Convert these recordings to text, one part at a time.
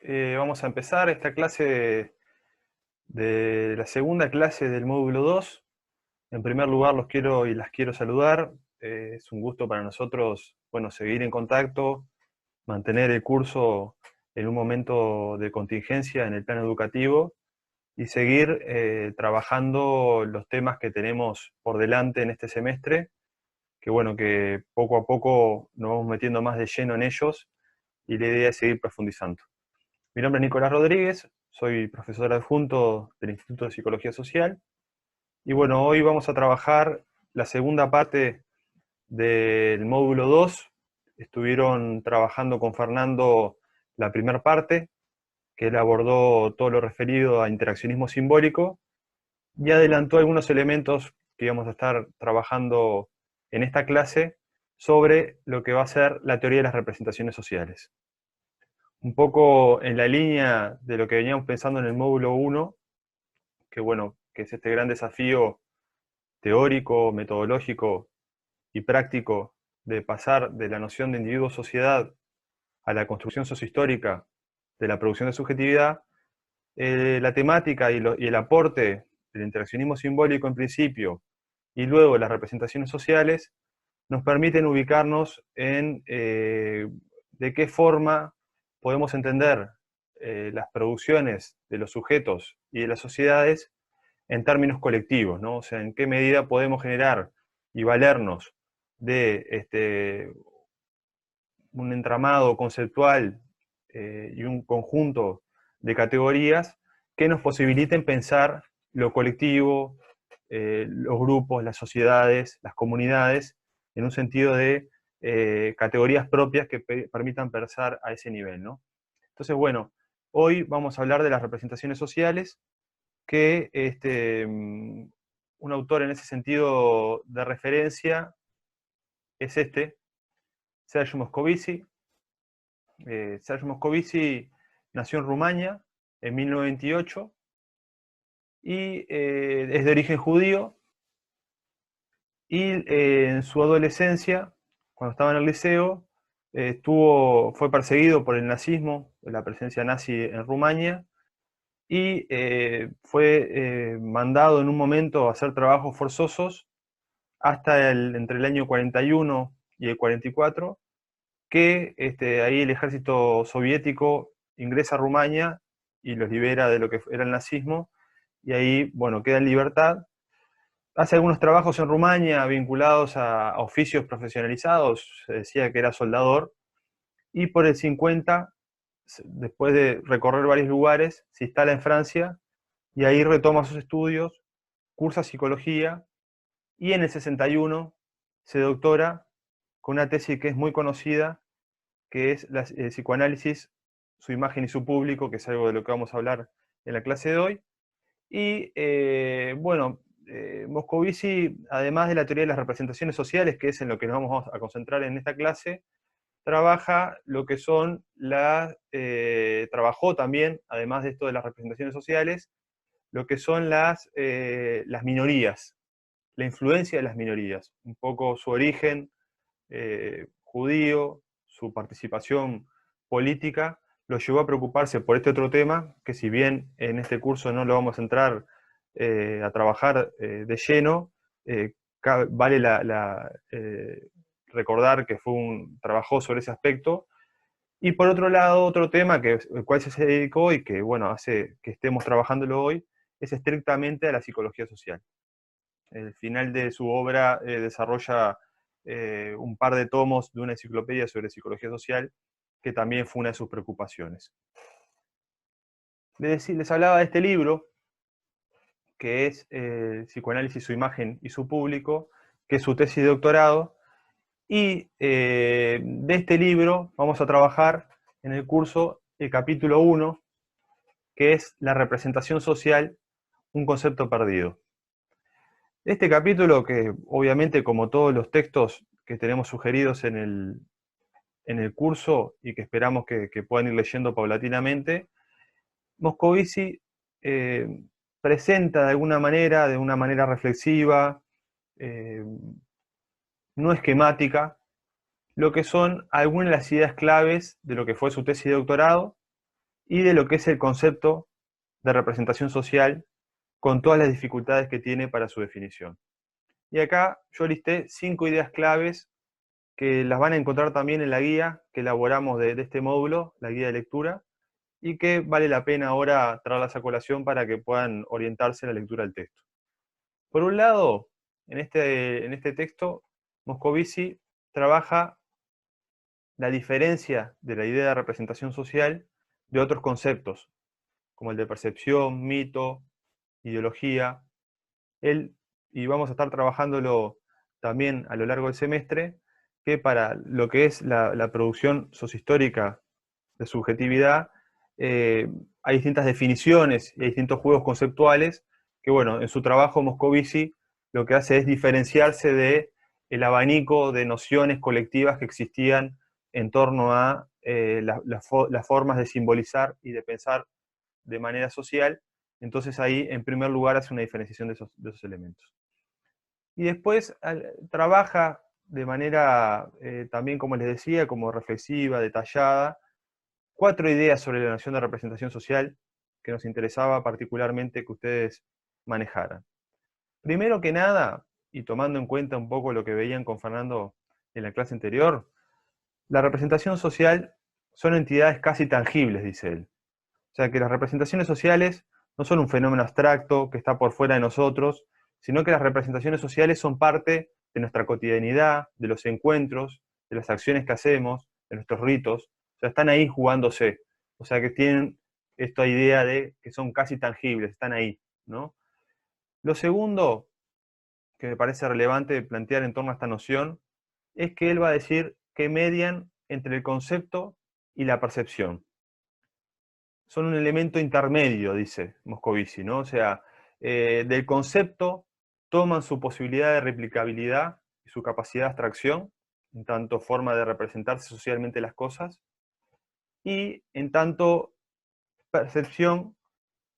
Vamos a empezar esta clase de la segunda clase del módulo 2. En primer lugar, los quiero y las quiero saludar. Es un gusto para nosotros, bueno, seguir en contacto, mantener el curso en un momento de contingencia en el plano educativo y seguir trabajando los temas que tenemos por delante en este semestre, que bueno, que poco a poco nos vamos metiendo más de lleno en ellos y la idea es seguir profundizando. Mi nombre es Nicolás Rodríguez, soy profesor adjunto del Instituto de Psicología Social y bueno, hoy vamos a trabajar la segunda parte del módulo 2. Estuvieron trabajando con Fernando la primera parte, que él abordó todo lo referido a interaccionismo simbólico y adelantó algunos elementos que íbamos a estar trabajando en esta clase sobre lo que va a ser la teoría de las representaciones sociales. Un poco en la línea de lo que veníamos pensando en el módulo 1, que bueno, que es este gran desafío teórico, metodológico y práctico de pasar de la noción de individuo-sociedad a la construcción sociohistórica de la producción de subjetividad. La temática y el aporte del interaccionismo simbólico en principio y luego las representaciones sociales nos permiten ubicarnos en de qué forma podemos entender las producciones de los sujetos y de las sociedades en términos colectivos, ¿no? O sea, en qué medida podemos generar y valernos de un entramado conceptual y un conjunto de categorías que nos posibiliten pensar lo colectivo, los grupos, las sociedades, las comunidades, en un sentido de categorías propias que permitan pensar a ese nivel, ¿no? Entonces, bueno, hoy vamos a hablar de las representaciones sociales, que un autor en ese sentido de referencia es Sergio Moscovici. Sergio Moscovici nació en Rumania en 1928 y es de origen judío, y en su adolescencia, cuando estaba en el liceo, fue perseguido por el nazismo, la presencia nazi en Rumania, y fue mandado en un momento a hacer trabajos forzosos entre el año 41 y el 44, que ahí el ejército soviético ingresa a Rumania y los libera de lo que era el nazismo, y ahí, bueno, queda en libertad. Hace algunos trabajos en Rumania vinculados a oficios profesionalizados, se decía que era soldador, y por el 50, después de recorrer varios lugares, se instala en Francia, y ahí retoma sus estudios, cursa psicología, y en el 61 se doctora con una tesis que es muy conocida, que es el psicoanálisis, su imagen y su público, que es algo de lo que vamos a hablar en la clase de hoy. Y bueno, Moscovici, además de la teoría de las representaciones sociales, que es en lo que nos vamos a concentrar en esta clase, trabaja lo que son trabajó también, además de esto de las representaciones sociales, lo que son las minorías, la influencia de las minorías, un poco su origen judío, su participación política, lo llevó a preocuparse por este otro tema, que si bien en este curso no lo vamos a entrar a trabajar de lleno, vale recordar que trabajó sobre ese aspecto. Y por otro lado, otro tema el cual se dedicó y que bueno, hace que estemos trabajándolo hoy, es estrictamente a la psicología social. El final de su obra desarrolla un par de tomos de una enciclopedia sobre psicología social, que también fue una de sus preocupaciones. Les hablaba de este libro, que es Psicoanálisis, su imagen y su público, que es su tesis de doctorado, y de este libro vamos a trabajar en el curso el capítulo 1, que es la representación social, un concepto perdido. Este capítulo, que obviamente como todos los textos que tenemos sugeridos en el curso y que esperamos que puedan ir leyendo paulatinamente, Moscovici presenta de una manera reflexiva, eh, no esquemática, lo que son algunas de las ideas claves de lo que fue su tesis de doctorado, y de lo que es el concepto de representación social con todas las dificultades que tiene para su definición. Y acá yo listé 5 ideas claves que las van a encontrar también en la guía que elaboramos de este módulo, la guía de lectura, y que vale la pena ahora traerlas a colación para que puedan orientarse en la lectura del texto. Por un lado, en este texto, Moscovici trabaja la diferencia de la idea de representación social de otros conceptos, como el de percepción, mito, ideología. Y vamos a estar trabajándolo también a lo largo del semestre, que para lo que es la producción sociohistórica de subjetividad, hay distintas definiciones y hay distintos juegos conceptuales que, bueno, en su trabajo Moscovici lo que hace es diferenciarse de el abanico de nociones colectivas que existían en torno a las formas de simbolizar y de pensar de manera social. Entonces ahí, en primer lugar, hace una diferenciación de esos elementos. Y después trabaja de manera, también como les decía, como reflexiva, detallada, 4 ideas sobre la noción de representación social que nos interesaba particularmente que ustedes manejaran. Primero que nada, y tomando en cuenta un poco lo que veían con Fernando en la clase anterior, la representación social son entidades casi tangibles, dice él. O sea que las representaciones sociales no son un fenómeno abstracto que está por fuera de nosotros, sino que las representaciones sociales son parte de nuestra cotidianidad, de los encuentros, de las acciones que hacemos, de nuestros ritos. O sea, están ahí jugándose. O sea que tienen esta idea de que son casi tangibles, están ahí, ¿no? Lo segundo que me parece relevante plantear en torno a esta noción es que él va a decir que median entre el concepto y la percepción. Son un elemento intermedio, dice Moscovici, ¿no? O sea, del concepto toman su posibilidad de replicabilidad y su capacidad de abstracción, en tanto forma de representarse socialmente las cosas, y en tanto percepción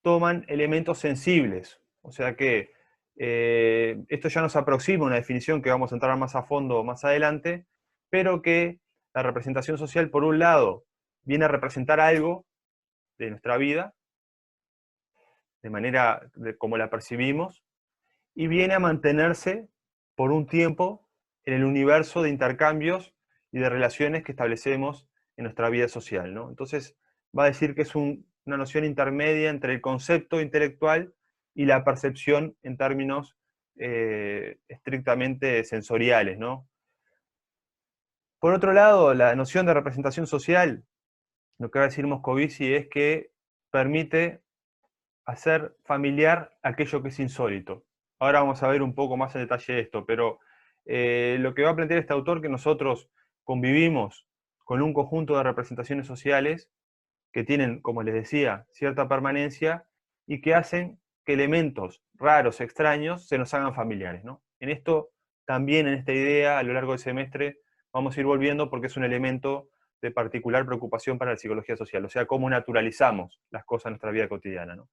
toman elementos sensibles. O sea que esto ya nos aproxima a una definición que vamos a entrar más a fondo más adelante, pero que la representación social, por un lado, viene a representar algo de nuestra vida, de manera como la percibimos, y viene a mantenerse por un tiempo en el universo de intercambios y de relaciones que establecemos en nuestra vida social, ¿no? Entonces va a decir que es una noción intermedia entre el concepto intelectual y la percepción en términos estrictamente sensoriales, ¿no? Por otro lado, la noción de representación social, lo que va a decir Moscovici es que permite hacer familiar aquello que es insólito. Ahora vamos a ver un poco más en detalle esto, pero lo que va a plantear este autor que nosotros convivimos con un conjunto de representaciones sociales que tienen, como les decía, cierta permanencia y que hacen que elementos raros, extraños, se nos hagan familiares, ¿no? En esto, también en esta idea, a lo largo del semestre, vamos a ir volviendo porque es un elemento de particular preocupación para la psicología social, o sea, cómo naturalizamos las cosas en nuestra vida cotidiana, ¿no?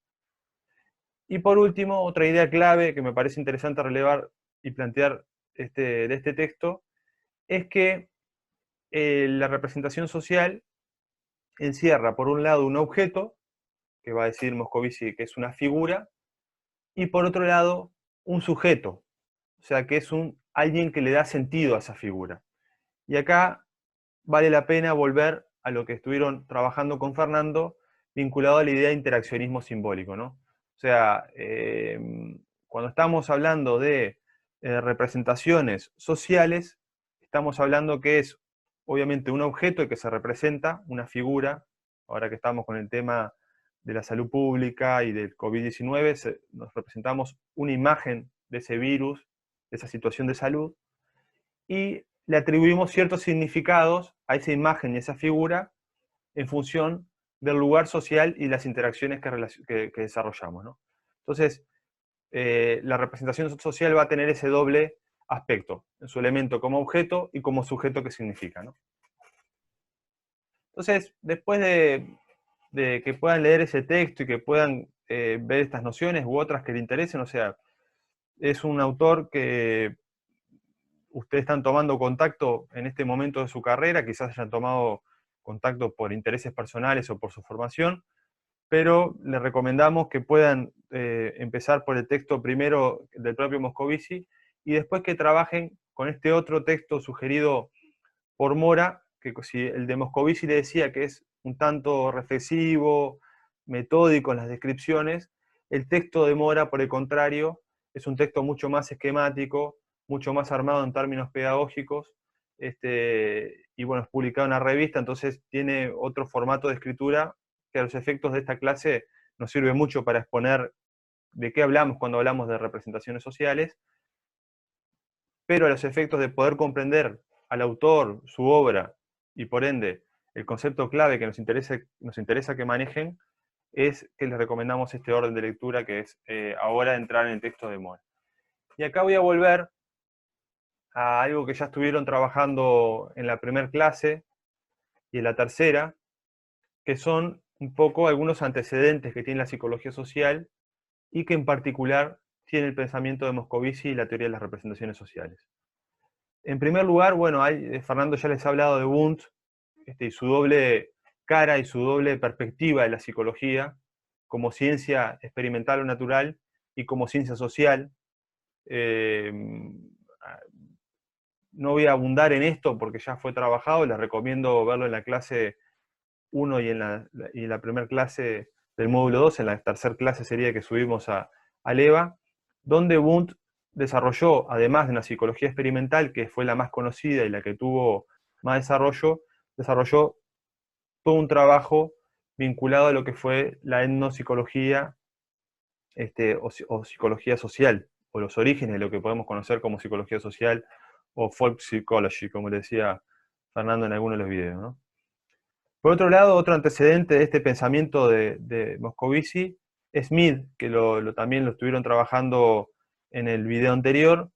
Y por último, otra idea clave que me parece interesante relevar y plantear de este texto es que la representación social encierra, por un lado, un objeto, que va a decir Moscovici que es una figura, y por otro lado, un sujeto, o sea, que es alguien que le da sentido a esa figura. Y acá vale la pena volver a lo que estuvieron trabajando con Fernando, vinculado a la idea de interaccionismo simbólico, ¿no? O sea, cuando estamos hablando de representaciones sociales, estamos hablando que es obviamente un objeto que se representa, una figura. Ahora que estamos con el tema de la salud pública y del COVID-19, nos representamos una imagen de ese virus, de esa situación de salud, y le atribuimos ciertos significados a esa imagen y a esa figura en función del lugar social y las interacciones que desarrollamos, ¿no? Entonces, la representación social va a tener ese doble aspecto, en su elemento como objeto y como sujeto que significa, ¿no? Entonces, después de que puedan leer ese texto y que puedan ver estas nociones u otras que les interesen, o sea, es un autor que ustedes están tomando contacto en este momento de su carrera, quizás hayan tomado contacto por intereses personales o por su formación, pero les recomendamos que puedan empezar por el texto primero del propio Moscovici y después que trabajen con este otro texto sugerido por Mora, que si el de Moscovici le decía que es un tanto reflexivo, metódico en las descripciones, el texto de Mora, por el contrario, es un texto mucho más esquemático, mucho más armado en términos pedagógicos, y bueno, es publicado en la revista, entonces tiene otro formato de escritura que a los efectos de esta clase nos sirve mucho para exponer de qué hablamos cuando hablamos de representaciones sociales, pero a los efectos de poder comprender al autor, su obra, y por ende el concepto clave que nos interesa que manejen, es que les recomendamos este orden de lectura que es ahora entrar en el texto de Mora. Y acá voy a volver a algo que ya estuvieron trabajando en la primera clase y en la tercera, que son un poco algunos antecedentes que tiene la psicología social y que en particular tiene el pensamiento de Moscovici y la teoría de las representaciones sociales. En primer lugar, bueno, Fernando ya les ha hablado de Wundt y su doble cara y su doble perspectiva de la psicología como ciencia experimental o natural y como ciencia social. Eh, no voy a abundar en esto porque ya fue trabajado, les recomiendo verlo en la clase 1 y en la primera clase del módulo 2, en la tercera clase sería que subimos al EVA, donde Wundt desarrolló, además de una psicología experimental, que fue la más conocida y la que tuvo más desarrollo, desarrolló todo un trabajo vinculado a lo que fue la etnopsicología o psicología social, o los orígenes de lo que podemos conocer como psicología social o folk psychology, como le decía Fernando en alguno de los videos, ¿no? Por otro lado, otro antecedente de este pensamiento de Moscovici es Mead, que también lo estuvieron trabajando en el video anterior,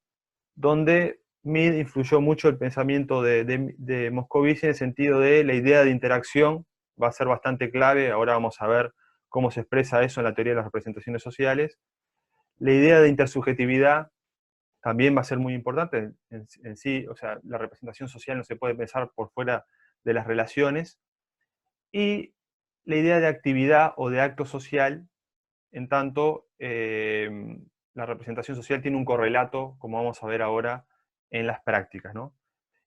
donde Mead influyó mucho el pensamiento de Moscovici en el sentido de la idea de interacción, va a ser bastante clave, ahora vamos a ver cómo se expresa eso en la teoría de las representaciones sociales. La idea de intersubjetividad también va a ser muy importante en sí, o sea, la representación social no se puede pensar por fuera de las relaciones, y la idea de actividad o de acto social, en tanto la representación social tiene un correlato, como vamos a ver ahora, en las prácticas, ¿no?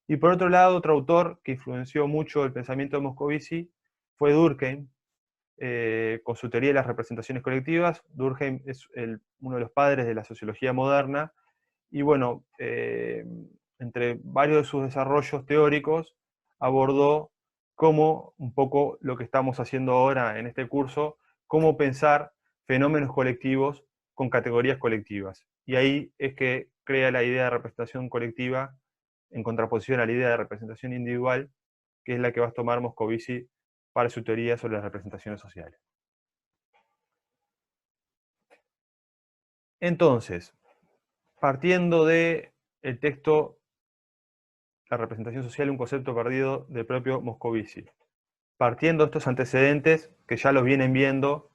Y por otro lado, otro autor que influenció mucho el pensamiento de Moscovici fue Durkheim, con su teoría de las representaciones colectivas. Durkheim es uno de los padres de la sociología moderna, y bueno, entre varios de sus desarrollos teóricos, abordó cómo, un poco lo que estamos haciendo ahora en este curso, cómo pensar fenómenos colectivos con categorías colectivas. Y ahí es que crea la idea de representación colectiva en contraposición a la idea de representación individual, que es la que va a tomar Moscovici para su teoría sobre las representaciones sociales. Entonces, partiendo del texto La representación social, un concepto perdido del propio Moscovici, partiendo de estos antecedentes que ya los vienen viendo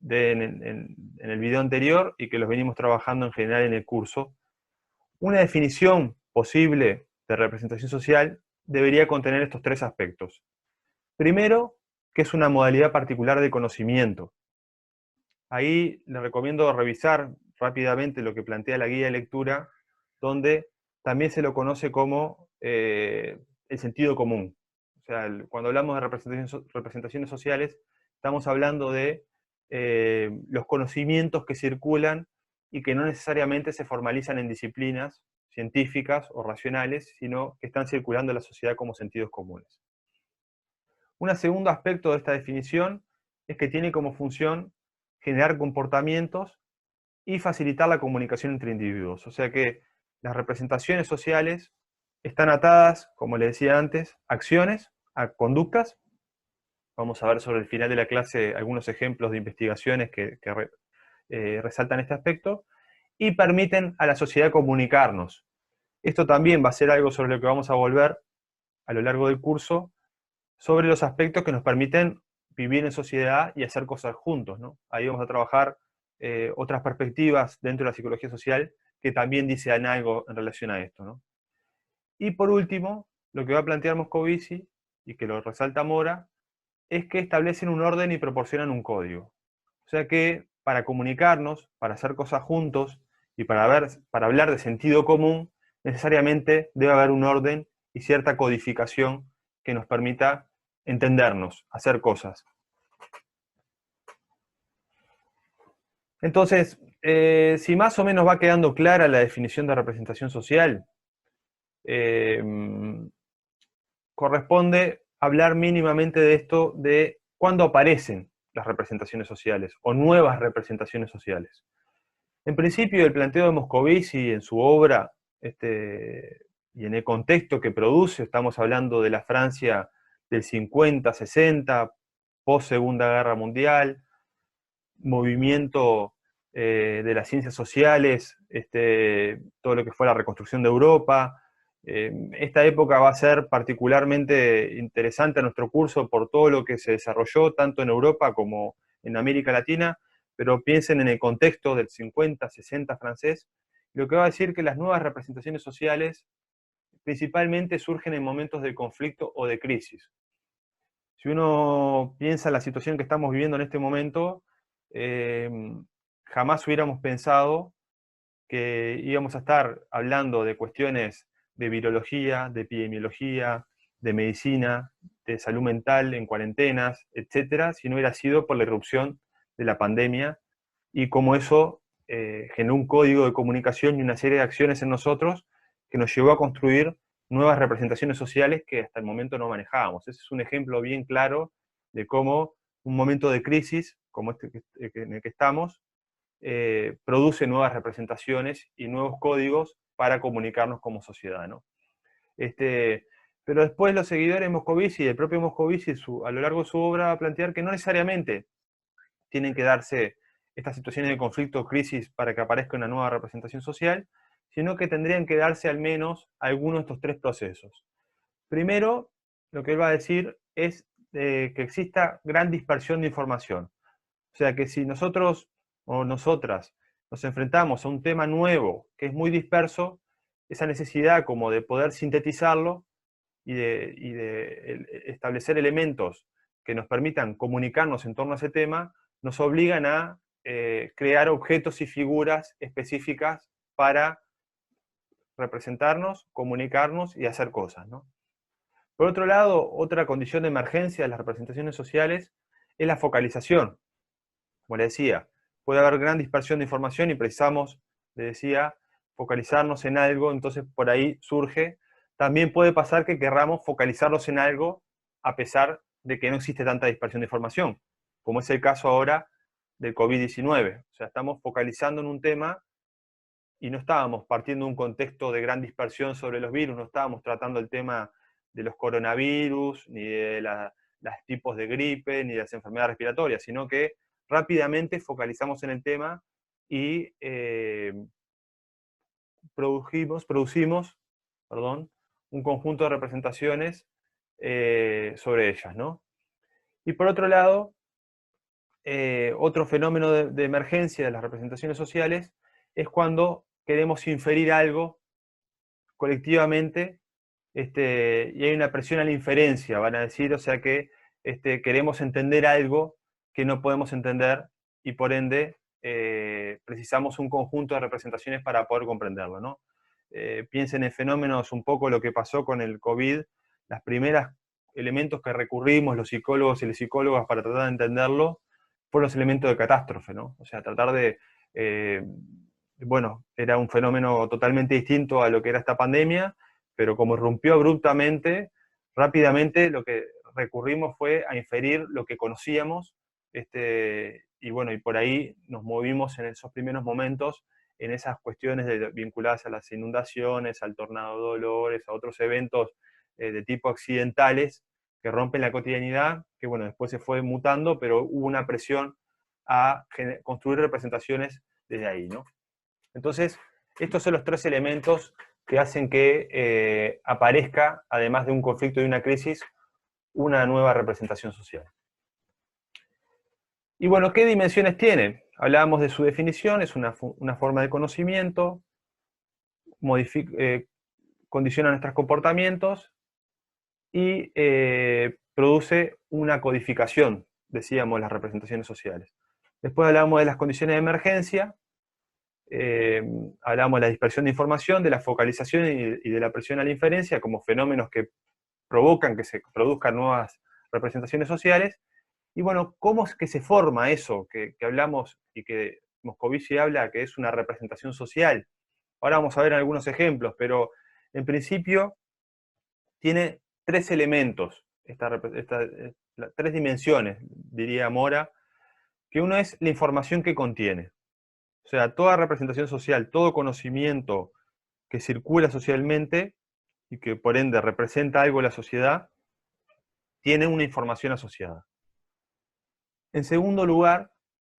en el video anterior y que los venimos trabajando en general en el curso, una definición posible de representación social debería contener estos tres aspectos. Primero, que es una modalidad particular de conocimiento. Ahí les recomiendo revisar rápidamente lo que plantea la guía de lectura, donde también se lo conoce como el sentido común. O sea, cuando hablamos de representaciones sociales, estamos hablando de los conocimientos que circulan y que no necesariamente se formalizan en disciplinas científicas o racionales, sino que están circulando en la sociedad como sentidos comunes. Un segundo aspecto de esta definición es que tiene como función generar comportamientos y facilitar la comunicación entre individuos. O sea que las representaciones sociales están atadas, como les decía antes, a acciones, a conductas. Vamos a ver sobre el final de la clase algunos ejemplos de investigaciones que resaltan este aspecto, y permiten a la sociedad comunicarnos. Esto también va a ser algo sobre lo que vamos a volver a lo largo del curso, sobre los aspectos que nos permiten vivir en sociedad y hacer cosas juntos, ¿no? Ahí vamos a trabajar otras perspectivas dentro de la psicología social que también dicen algo en relación a esto, ¿no? Y por último, lo que va a plantear Moscovici, y que lo resalta Mora, es que establecen un orden y proporcionan un código. O sea que para comunicarnos, para hacer cosas juntos y para hablar de sentido común, necesariamente debe haber un orden y cierta codificación que nos permita entendernos, hacer cosas. Entonces, si más o menos va quedando clara la definición de representación social, corresponde hablar mínimamente de esto, de cuándo aparecen las representaciones sociales o nuevas representaciones sociales. En principio, el planteo de Moscovici en su obra y en el contexto que produce, estamos hablando de la Francia del 50, 60, post Segunda Guerra Mundial, movimiento de las ciencias sociales, todo lo que fue la reconstrucción de Europa. Esta época va a ser particularmente interesante a nuestro curso por todo lo que se desarrolló tanto en Europa como en América Latina, pero piensen en el contexto del 50, 60 francés, lo que va a decir que las nuevas representaciones sociales principalmente surgen en momentos de conflicto o de crisis. Si uno piensa en la situación que estamos viviendo en este momento, jamás hubiéramos pensado que íbamos a estar hablando de cuestiones de virología, de epidemiología, de medicina, de salud mental en cuarentenas, etcétera, si no hubiera sido por la irrupción de la pandemia y cómo eso generó un código de comunicación y una serie de acciones en nosotros que nos llevó a construir nuevas representaciones sociales que hasta el momento no manejábamos. Ese es un ejemplo bien claro de cómo un momento de crisis, como en el que estamos, produce nuevas representaciones y nuevos códigos para comunicarnos como sociedad, ¿no? Pero después los seguidores de Moscovici y el propio Moscovici a lo largo de su obra va a plantear que no necesariamente tienen que darse estas situaciones de conflicto o crisis para que aparezca una nueva representación social, sino que tendrían que darse al menos algunos de estos tres procesos. Primero, lo que él va a decir es que exista gran dispersión de información. O sea que si nosotros o nosotras nos enfrentamos a un tema nuevo que es muy disperso, esa necesidad como de poder sintetizarlo y de establecer elementos que nos permitan comunicarnos en torno a ese tema, nos obligan a crear objetos y figuras específicas para representarnos, comunicarnos y hacer cosas, ¿no? Por otro lado, otra condición de emergencia de las representaciones sociales es la focalización. Como le decía, puede haber gran dispersión de información y precisamos, le decía, focalizarnos en algo, entonces por ahí surge. También puede pasar que querramos focalizarnos en algo a pesar de que no existe tanta dispersión de información, como es el caso ahora del COVID-19. O sea, estamos focalizando en un tema y no estábamos partiendo de un contexto de gran dispersión sobre los virus, no estábamos tratando el tema de los coronavirus, ni de los tipos de gripe, ni de las enfermedades respiratorias, sino que rápidamente focalizamos en el tema y producimos un conjunto de representaciones sobre ellas, ¿no? Y por otro lado, otro fenómeno de emergencia de las representaciones sociales es cuando queremos inferir algo colectivamente y hay una presión a la inferencia, van a decir, o sea que queremos entender algo que no podemos entender y por ende precisamos un conjunto de representaciones para poder comprenderlo, ¿no? Piensen en fenómenos un poco lo que pasó con el COVID, las primeras elementos que recurrimos los psicólogos y las psicólogas para tratar de entenderlo fueron los elementos de catástrofe, ¿no? O sea, tratar de, bueno, era un fenómeno totalmente distinto a lo que era esta pandemia, pero como irrumpió abruptamente, rápidamente lo que recurrimos fue a inferir lo que conocíamos, y bueno, y por ahí nos movimos en esos primeros momentos en esas cuestiones vinculadas a las inundaciones, al tornado de Dolores, a otros eventos de tipo accidentales que rompen la cotidianidad, que bueno, después se fue mutando, pero hubo una presión a construir representaciones desde ahí, ¿no? Entonces, estos son los tres elementos que hacen que aparezca, además de un conflicto y una crisis, una nueva representación social. Y bueno, ¿qué dimensiones tiene? Hablábamos de su definición, es una forma de conocimiento, condiciona nuestros comportamientos, y produce una codificación, decíamos, las representaciones sociales. Después hablamos de las condiciones de emergencia, hablamos de la dispersión de información, de la focalización y de la presión a la inferencia como fenómenos que provocan que se produzcan nuevas representaciones sociales. Y bueno, ¿cómo es que se forma eso que hablamos y que Moscovici habla que es una representación social? Ahora vamos a ver algunos ejemplos, pero en principio tiene tres elementos, tres dimensiones, diría Mora, que uno es la información que contiene. O sea, toda representación social, todo conocimiento que circula socialmente y que por ende representa algo en la sociedad, tiene una información asociada. En segundo lugar,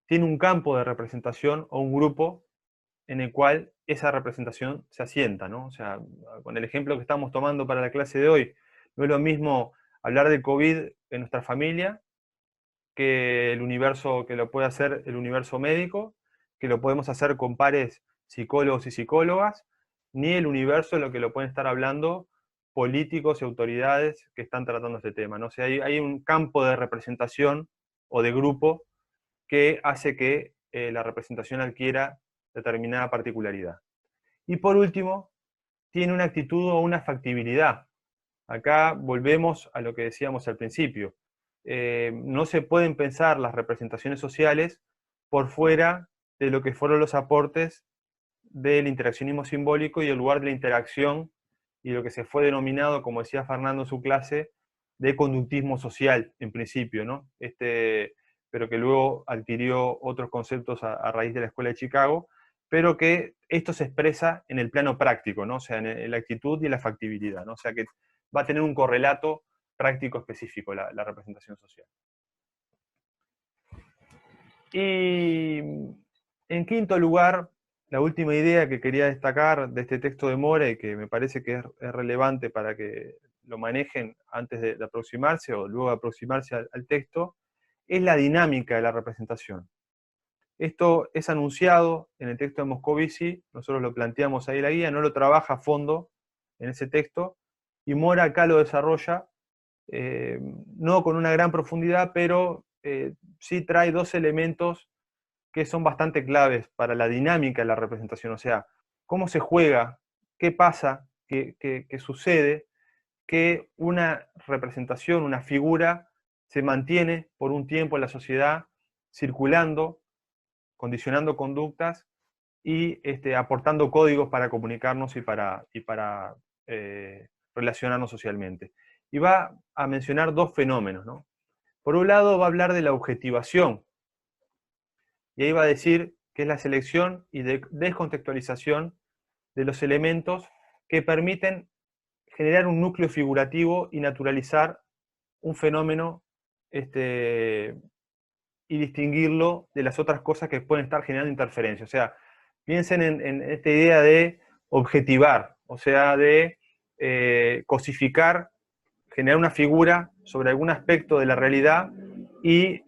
tiene un campo de representación o un grupo en el cual esa representación se asienta, ¿no? O sea, con el ejemplo que estamos tomando para la clase de hoy, no es lo mismo hablar del COVID en nuestra familia que el universo, que lo puede hacer el universo médico, que lo podemos hacer con pares psicólogos y psicólogas, ni el universo en lo que lo pueden estar hablando políticos y autoridades que están tratando este tema, ¿no? O sea, hay un campo de representación o de grupo que hace que la representación adquiera determinada particularidad. Y por último, tiene una actitud o una factibilidad. Acá volvemos a lo que decíamos al principio. No se pueden pensar las representaciones sociales por fuera de lo que fueron los aportes del interaccionismo simbólico y el lugar de la interacción y lo que se fue denominado, como decía Fernando en su clase, de conductismo social, en principio, ¿no? Pero que luego adquirió otros conceptos a raíz de la Escuela de Chicago, pero que esto se expresa en el plano práctico, ¿no? O sea, en la actitud y en la factibilidad, ¿no? O sea, que va a tener un correlato práctico específico la representación social. Y en quinto lugar, la última idea que quería destacar de este texto de More, que me parece que es relevante para que lo manejen antes de aproximarse o luego de aproximarse al texto, es la dinámica de la representación. Esto es anunciado en el texto de Moscovici, nosotros lo planteamos ahí en la guía, no lo trabaja a fondo en ese texto, y Mora acá lo desarrolla, no con una gran profundidad, pero sí trae dos elementos que son bastante claves para la dinámica de la representación, o sea, cómo se juega, qué pasa, qué sucede, que una representación, una figura, se mantiene por un tiempo en la sociedad circulando, condicionando conductas y aportando códigos para comunicarnos y para relacionarnos socialmente. Y va a mencionar dos fenómenos, ¿no? Por un lado va a hablar de la objetivación, y ahí va a decir que es la selección y descontextualización de los elementos que permiten generar un núcleo figurativo y naturalizar un fenómeno y distinguirlo de las otras cosas que pueden estar generando interferencia. O sea, piensen en esta idea de objetivar, o sea, de cosificar, generar una figura sobre algún aspecto de la realidad y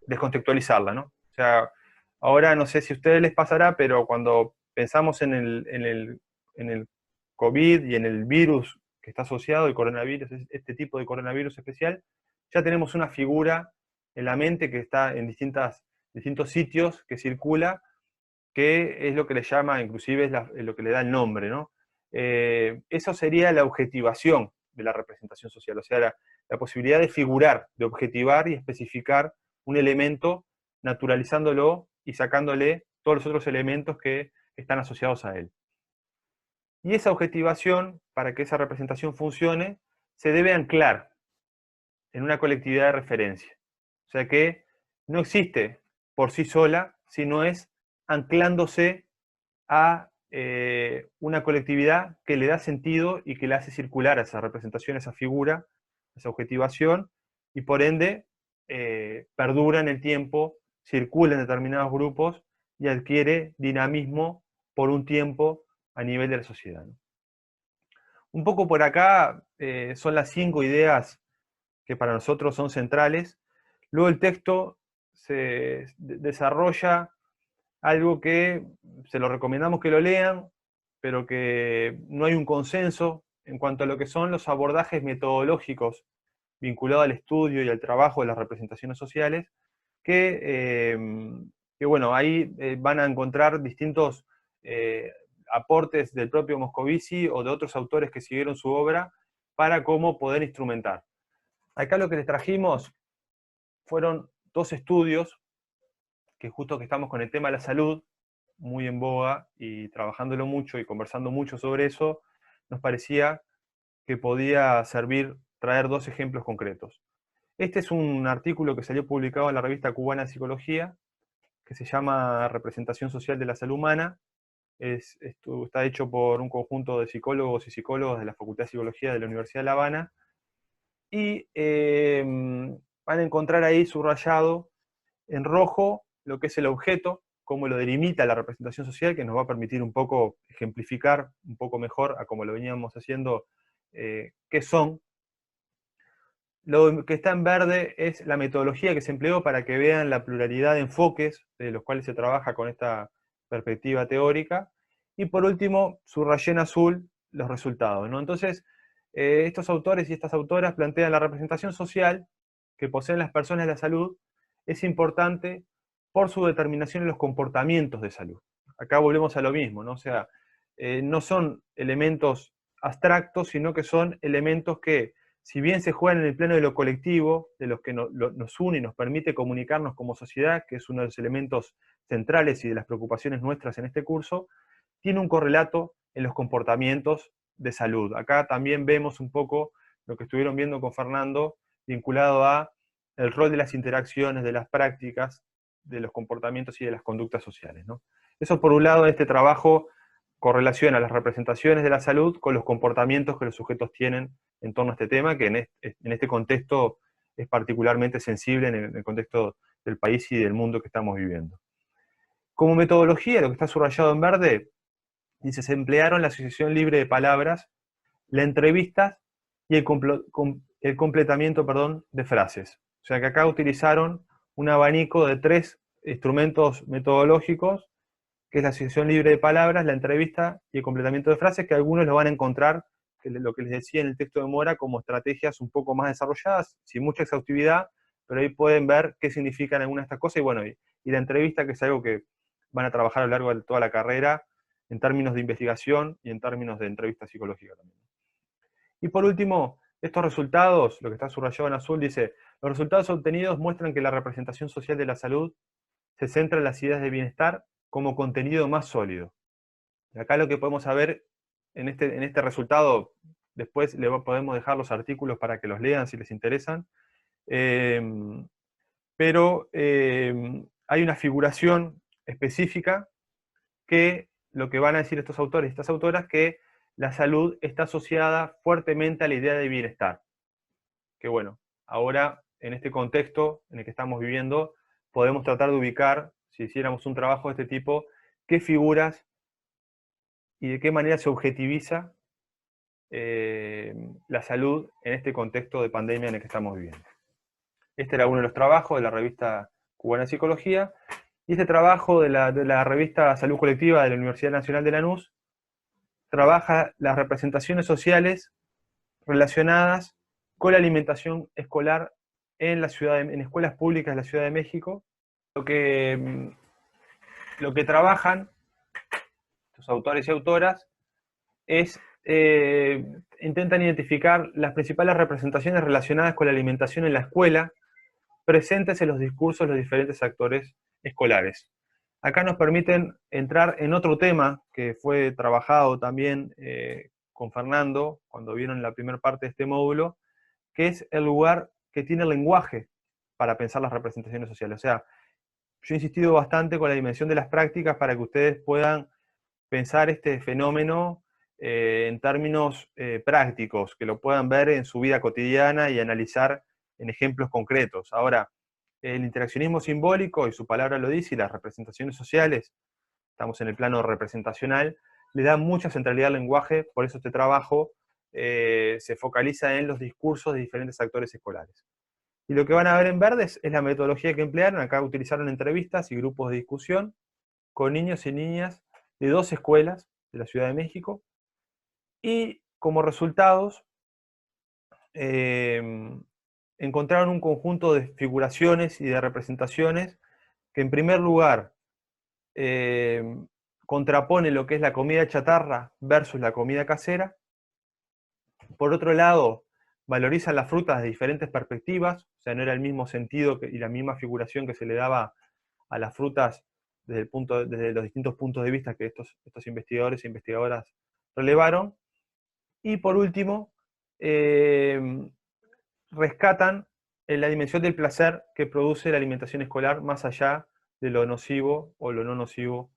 descontextualizarla, ¿no? O sea, ahora no sé si a ustedes les pasará, pero cuando pensamos en el COVID y en el virus que está asociado, el coronavirus, este tipo de coronavirus especial, ya tenemos una figura en la mente que está en distintos sitios, que circula, que es lo que le llama, inclusive es lo que le da el nombre, ¿no? Eso sería la objetivación de la representación social, o sea, la posibilidad de figurar, de objetivar y especificar un elemento, naturalizándolo y sacándole todos los otros elementos que están asociados a él. Y esa objetivación, para que esa representación funcione, se debe anclar en una colectividad de referencia. O sea que no existe por sí sola, sino es anclándose a una colectividad que le da sentido y que le hace circular a esa representación, a esa figura, a esa objetivación, y por ende perdura en el tiempo, circula en determinados grupos y adquiere dinamismo por un tiempo a nivel de la sociedad, ¿no? Un poco por acá son las 5 ideas que para nosotros son centrales. Luego el texto se desarrolla algo que se lo recomendamos que lo lean, pero que no hay un consenso en cuanto a lo que son los abordajes metodológicos vinculados al estudio y al trabajo de las representaciones sociales, que, bueno, ahí van a encontrar distintos aportes del propio Moscovici o de otros autores que siguieron su obra para cómo poder instrumentar. Acá lo que les trajimos fueron dos estudios, que justo que estamos con el tema de la salud, muy en boga, y trabajándolo mucho y conversando mucho sobre eso, nos parecía que podía servir traer dos ejemplos concretos. Este es un artículo que salió publicado en la revista Cubana de Psicología, que se llama Representación Social de la Salud Humana. Esto está hecho por un conjunto de psicólogos y psicólogas de la Facultad de Psicología de la Universidad de La Habana, y van a encontrar ahí subrayado en rojo lo que es el objeto, cómo lo delimita la representación social, que nos va a permitir un poco ejemplificar un poco mejor a como lo veníamos haciendo, qué son. Lo que está en verde es la metodología que se empleó para que vean la pluralidad de enfoques de los cuales se trabaja con esta perspectiva teórica. Y por último, subrayé en azul los resultados, ¿no? Entonces, estos autores y estas autoras plantean la representación social que poseen las personas de la salud es importante por su determinación en los comportamientos de salud. Acá volvemos a lo mismo, ¿no? O sea, no son elementos abstractos, sino que son elementos que, si bien se juegan en el plano de lo colectivo, de los que nos une y nos permite comunicarnos como sociedad, que es uno de los elementos centrales y de las preocupaciones nuestras en este curso, tiene un correlato en los comportamientos de salud. Acá también vemos un poco lo que estuvieron viendo con Fernando, vinculado a el rol de las interacciones, de las prácticas, de los comportamientos y de las conductas sociales, ¿no? Eso por un lado, este trabajo correlaciona las representaciones de la salud con los comportamientos que los sujetos tienen en torno a este tema, que en este contexto es particularmente sensible en el contexto del país y del mundo que estamos viviendo. Como metodología, lo que está subrayado en verde, dice, se emplearon la asociación libre de palabras, la entrevista y el completamiento, de frases. O sea que acá utilizaron un abanico de 3 instrumentos metodológicos, que es la asociación libre de palabras, la entrevista y el completamiento de frases, que algunos lo van a encontrar, que lo que les decía en el texto de Mora, como estrategias un poco más desarrolladas, sin mucha exhaustividad, pero ahí pueden ver qué significan algunas de estas cosas, y bueno, y la entrevista, que es algo que van a trabajar a lo largo de toda la carrera, en términos de investigación y en términos de entrevista psicológica también. Y por último, estos resultados, lo que está subrayado en azul, dice, los resultados obtenidos muestran que la representación social de la salud se centra en las ideas de bienestar como contenido más sólido. Y acá lo que podemos saber en este resultado, después podemos dejar los artículos para que los lean si les interesan, pero hay una figuración específica que lo que van a decir estos autores y estas autoras, que la salud está asociada fuertemente a la idea de bienestar. Que bueno, ahora en este contexto en el que estamos viviendo, podemos tratar de ubicar, si hiciéramos un trabajo de este tipo, qué figuras y de qué manera se objetiviza la salud en este contexto de pandemia en el que estamos viviendo. Este era uno de los trabajos de la revista Cubana de Psicología, y este trabajo de la revista Salud Colectiva de la Universidad Nacional de Lanús trabaja las representaciones sociales relacionadas con la alimentación escolar en escuelas públicas de la Ciudad de México. Lo que trabajan los autores y autoras es intentan identificar las principales representaciones relacionadas con la alimentación en la escuela, presentes en los discursos de los diferentes actores escolares. Acá nos permiten entrar en otro tema que fue trabajado también con Fernando, cuando vieron la primera parte de este módulo, que es el lugar que tiene el lenguaje para pensar las representaciones sociales. O sea, yo he insistido bastante con la dimensión de las prácticas para que ustedes puedan pensar este fenómeno en términos prácticos, que lo puedan ver en su vida cotidiana y analizar en ejemplos concretos. Ahora, el interaccionismo simbólico, y su palabra lo dice, y las representaciones sociales, estamos en el plano representacional, le da mucha centralidad al lenguaje, por eso este trabajo se focaliza en los discursos de diferentes actores escolares. Y lo que van a ver en verde es la metodología que emplearon. Acá utilizaron entrevistas y grupos de discusión con niños y niñas de 2 escuelas de la Ciudad de México, y como resultados, encontraron un conjunto de figuraciones y de representaciones que en primer lugar contrapone lo que es la comida chatarra versus la comida casera. Por otro lado, valorizan las frutas de diferentes perspectivas, o sea, no era el mismo sentido y la misma figuración que se le daba a las frutas desde los distintos puntos de vista que estos investigadores e investigadoras relevaron. Y por último, rescatan la dimensión del placer que produce la alimentación escolar más allá de lo nocivo o lo no nocivo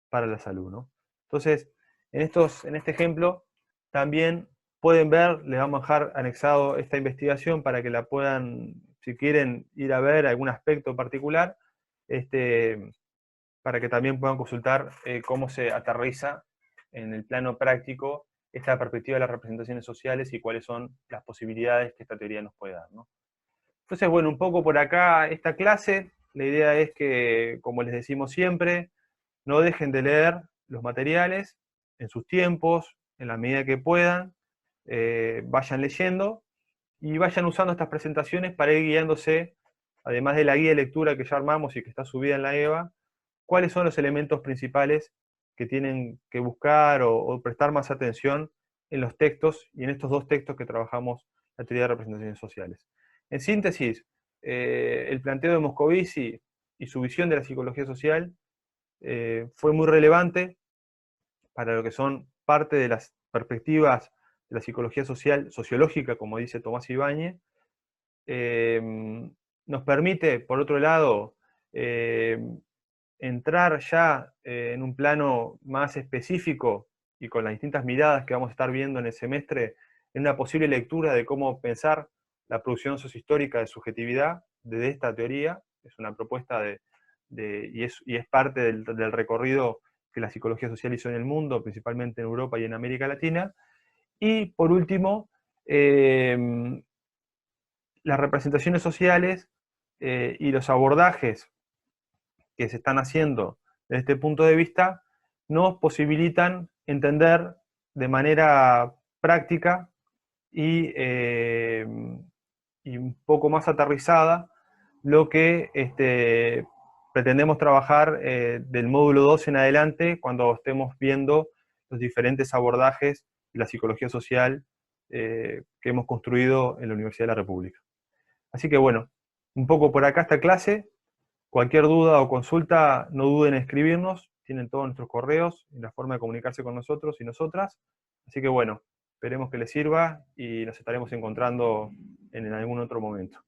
para la salud, ¿no? Entonces, en este ejemplo, también pueden ver, les vamos a dejar anexado esta investigación para que la puedan, si quieren ir a ver algún aspecto particular, para que también puedan consultar cómo se aterriza en el plano práctico esta perspectiva de las representaciones sociales y cuáles son las posibilidades que esta teoría nos puede dar, ¿no? Entonces, bueno, un poco por acá esta clase, la idea es que, como les decimos siempre, no dejen de leer los materiales en sus tiempos, en la medida que puedan, vayan leyendo y vayan usando estas presentaciones para ir guiándose, además de la guía de lectura que ya armamos y que está subida en la EVA, cuáles son los elementos principales que tienen que buscar o prestar más atención en los textos y en estos dos textos que trabajamos la teoría de representaciones sociales. En síntesis, el planteo de Moscovici y su visión de la psicología social fue muy relevante para lo que son parte de las perspectivas de la psicología social, sociológica, como dice Tomás Ibáñez. Nos permite, por otro lado, entrar ya en un plano más específico y con las distintas miradas que vamos a estar viendo en el semestre, en una posible lectura de cómo pensar la producción sociohistórica de subjetividad desde esta teoría. Es una propuesta y es parte del recorrido que la psicología social hizo en el mundo, principalmente en Europa y en América Latina. Y por último, las representaciones sociales y los abordajes que se están haciendo desde este punto de vista nos posibilitan entender de manera práctica y un poco más aterrizada lo que pretendemos trabajar del módulo 2 en adelante cuando estemos viendo los diferentes abordajes de la psicología social que hemos construido en la Universidad de la República. Así que bueno, un poco por acá esta clase. Cualquier duda o consulta, no duden en escribirnos, tienen todos nuestros correos y la forma de comunicarse con nosotros y nosotras. Así que bueno, esperemos que les sirva y nos estaremos encontrando en algún otro momento.